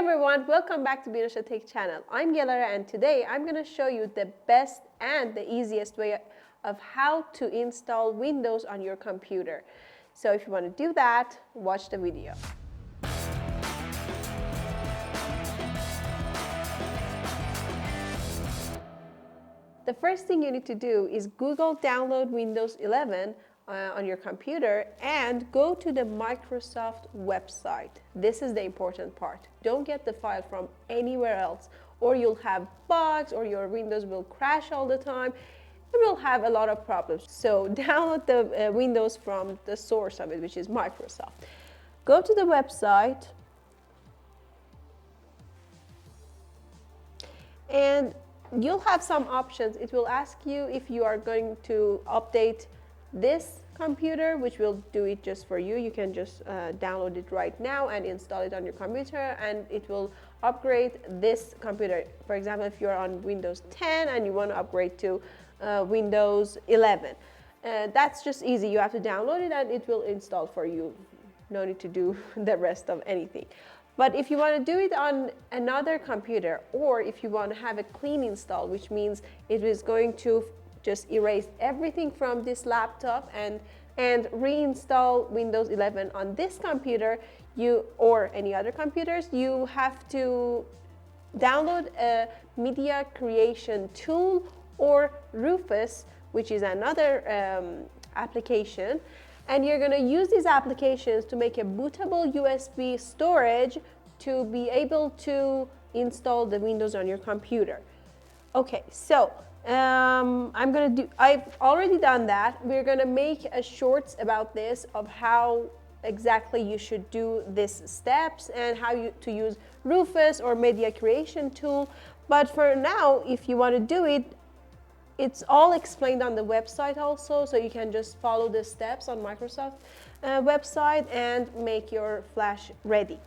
everyone, welcome back to Binosha Tech channel. I'm Gelara and today I'm going to show you the best and the easiest way of how to install Windows on your computer. So if you want to do that, watch the video. The first thing you need to do is Google download Windows 11 on your computer and go to the Microsoft website. This is the important part. Don't get the file from anywhere else or you'll have bugs or your Windows will crash all the time. You will have a lot of problems. So download the Windows from the source of it, which is Microsoft. Go to the website and you'll have some options. It will ask you if you are going to update this computer, which will do it just for you. You can just download it right now and install it on your computer, and it will upgrade this computer. For example, if you're on Windows 10 and you want to upgrade to Windows 11, that's just easy. You have to download it and it will install for you. No need to do the rest of anything. But if you want to do it on another computer, or if you want to have a clean install, which means it is going to just erase everything from this laptop and reinstall Windows 11 on this computer, or any other computers, you have to download a media creation tool or Rufus, which is another application. And you're going to use these applications to make a bootable USB storage to be able to install the Windows on your computer. Okay, so I've already done that. We're going to make a shorts about this of how exactly you should do these steps and how to use Rufus or media creation tool. But for now, if you want to do it, it's all explained on the website also, so you can just follow the steps on Microsoft website and make your flash ready.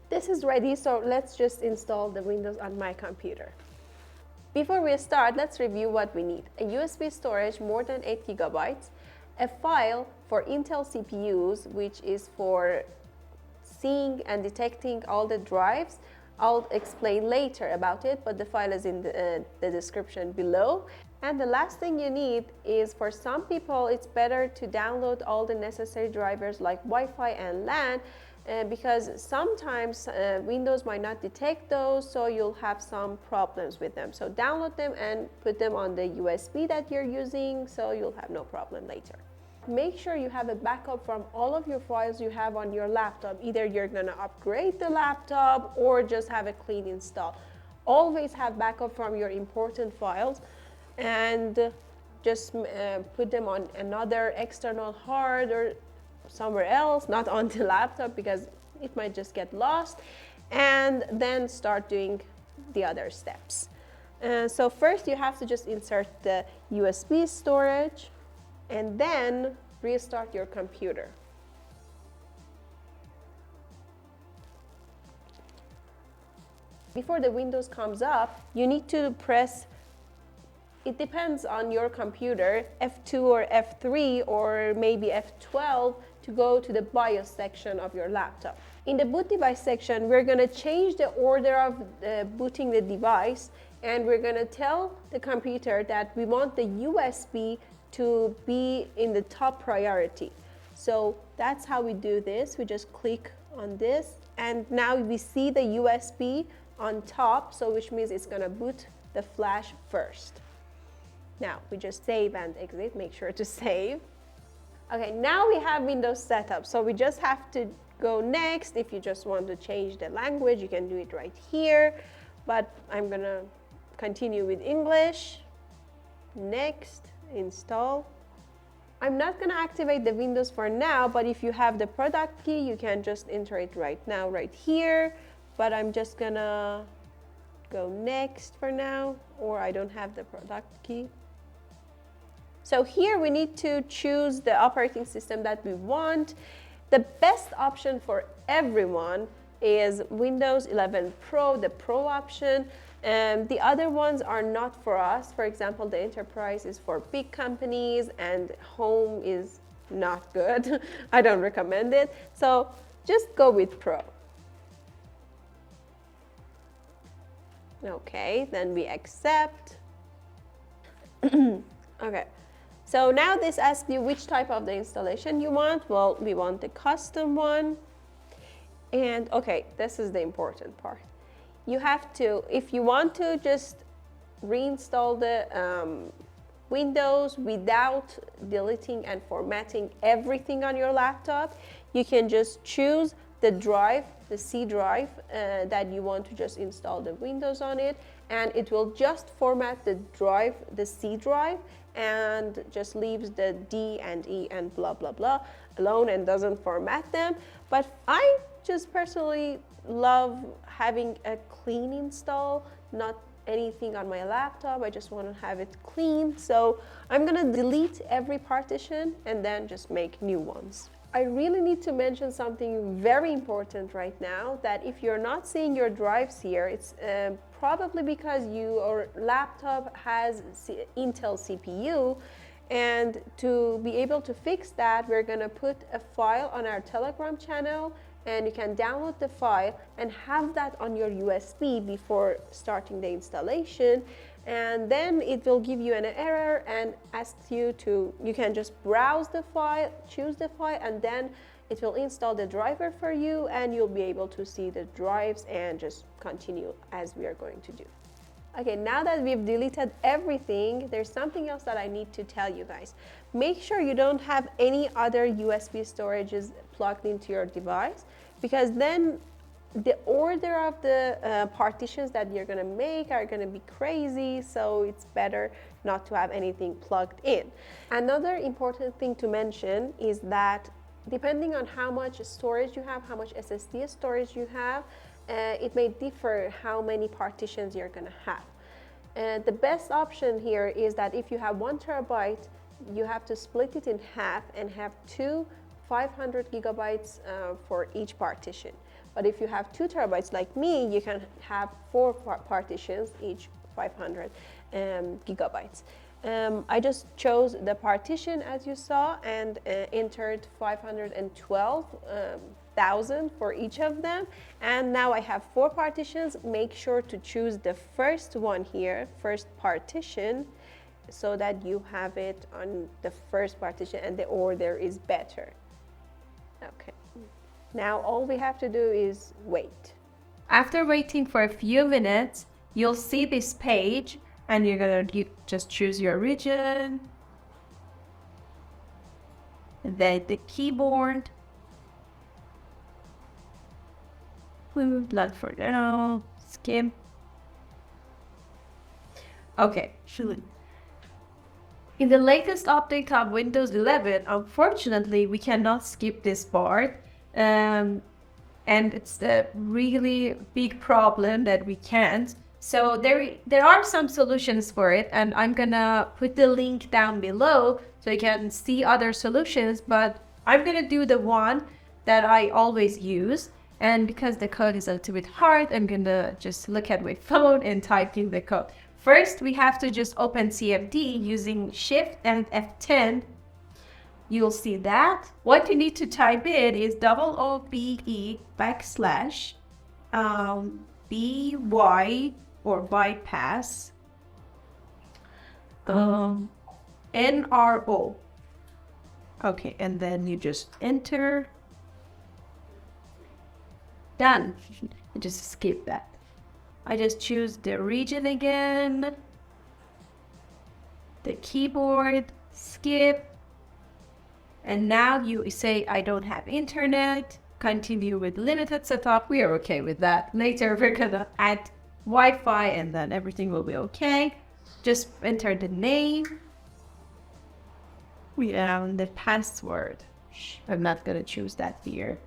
This is ready, so let's just install the Windows on my computer. Before we start, let's review what we need. A USB storage more than 8 gigabytes, a file for Intel CPUs, which is for seeing and detecting all the drives. I'll explain later about it, but the file is in the description below. And the last thing you need is, for some people, it's better to download all the necessary drivers like Wi-Fi and LAN, because sometimes Windows might not detect those, so you'll have some problems with them. So download them and put them on the USB that you're using, so you'll have no problem later. Make sure you have a backup from all of your files you have on your laptop. Either you're going to upgrade the laptop or just have a clean install. Always have backup from your important files and just put them on another external hard or somewhere else, not on the laptop, because it might just get lost, and then start doing the other steps. So first you have to just insert the USB storage and then restart your computer. Before the Windows comes up, you need to press, it depends on your computer, F2 or F3 or maybe F12 to go to the BIOS section of your laptop. In the boot device section, we're going to change the order of booting the device, and we're going to tell the computer that we want the USB to be in the top priority. So that's how we do this. We just click on this, and now we see the USB on top, so which means it's going to boot the flash first. Now we just save and exit. Make sure to save. Okay, now we have Windows set up, so we just have to go next. If you just want to change the language, you can do it right here, but I'm going to continue with English. Next. Install. I'm not going to activate the Windows for now, but if you have the product key, you can just enter it right now, right here. But I'm just going to go next for now, or I don't have the product key. So here we need to choose the operating system that we want. The best option for everyone is Windows 11 Pro, the Pro option. The other ones are not for us. For example, the Enterprise is for big companies and Home is not good. I don't recommend it. So just go with Pro. Okay, then we accept. Okay, so now this asks you which type of the installation you want. Well, we want the custom one. And okay, this is the important part. You have to, if you want to just reinstall the Windows without deleting and formatting everything on your laptop, you can just choose the drive, the C drive that you want to just install the Windows on it, and it will just format the drive, the C drive, and just leaves the D and E and blah blah blah alone and doesn't format them. But I just personally love having a clean install, not anything on my laptop. I just want to have it clean. So I'm gonna delete every partition and then just make new ones. I really need to mention something very important right now, that if you're not seeing your drives here, it's probably because your laptop has Intel CPU. And to be able to fix that, we're gonna put a file on our Telegram channel, and you can download the file and have that on your USB before starting the installation. And then it will give you an error and ask you to, you can just browse the file, choose the file, and then it will install the driver for you, and you'll be able to see the drives and just continue as we are going to do. Okay, now that we've deleted everything, there's something else that I need to tell you guys. Make sure you don't have any other USB storages plugged into your device, because then the order of the partitions that you're gonna make are gonna be crazy, so it's better not to have anything plugged in. Another important thing to mention is that depending on how much storage you have, how much SSD storage you have, it may differ how many partitions you're gonna have. The best option here is that if you have 1 terabyte, you have to split it in half and have two 500 gigabytes for each partition. But if you have 2 terabytes like me, you can have 4 partitions, each 500 gigabytes. I just chose the partition as you saw and entered 512,000 for each of them. And now I have 4 partitions. Make sure to choose the first one here, first partition, so that you have it on the first partition and the order is better. Okay. Now all we have to do is wait. After waiting for a few minutes, you'll see this page, and you're gonna just choose your region, and then the keyboard. Not for now. Skip. Okay. In the latest update of Windows 11, unfortunately, we cannot skip this part. And it's a really big problem that we can't. So there are some solutions for it, and I'm gonna put the link down below so you can see other solutions, but I'm gonna do the one that I always use. And because the code is a little bit hard, I'm gonna just look at my phone and type in the code. First, we have to just open CMD using Shift and F10. You'll see that. What you need to type in is OOBE \by or bypass NRO. Okay, and then you just enter. Done. Just skip that. I just choose the region again, the keyboard, skip. And now you say, I don't have internet, continue with limited setup. We are okay with that. Later, we're gonna add Wi-Fi and then everything will be okay. Just enter the name. The password. I'm not gonna choose that here.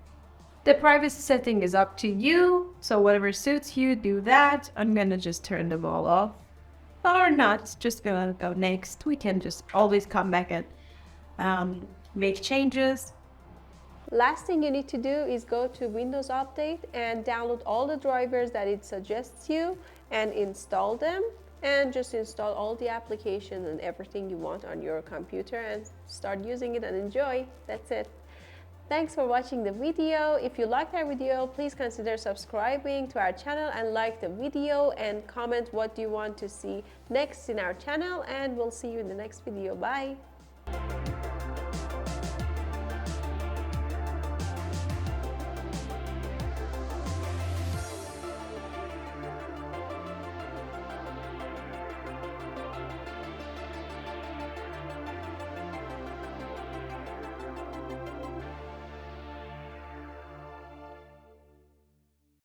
The privacy setting is up to you. So whatever suits you, do that. I'm gonna just turn them all off. Or not, just gonna go next. We can just always come back and make changes. Last thing you need to do is go to Windows Update and download all the drivers that it suggests you and install them, and just install all the applications and everything you want on your computer and start using it and enjoy. That's it. Thanks for watching the video. If you liked our video, please consider subscribing to our channel and like the video and comment what you want to see next in our channel, and we'll see you in the next video. Bye.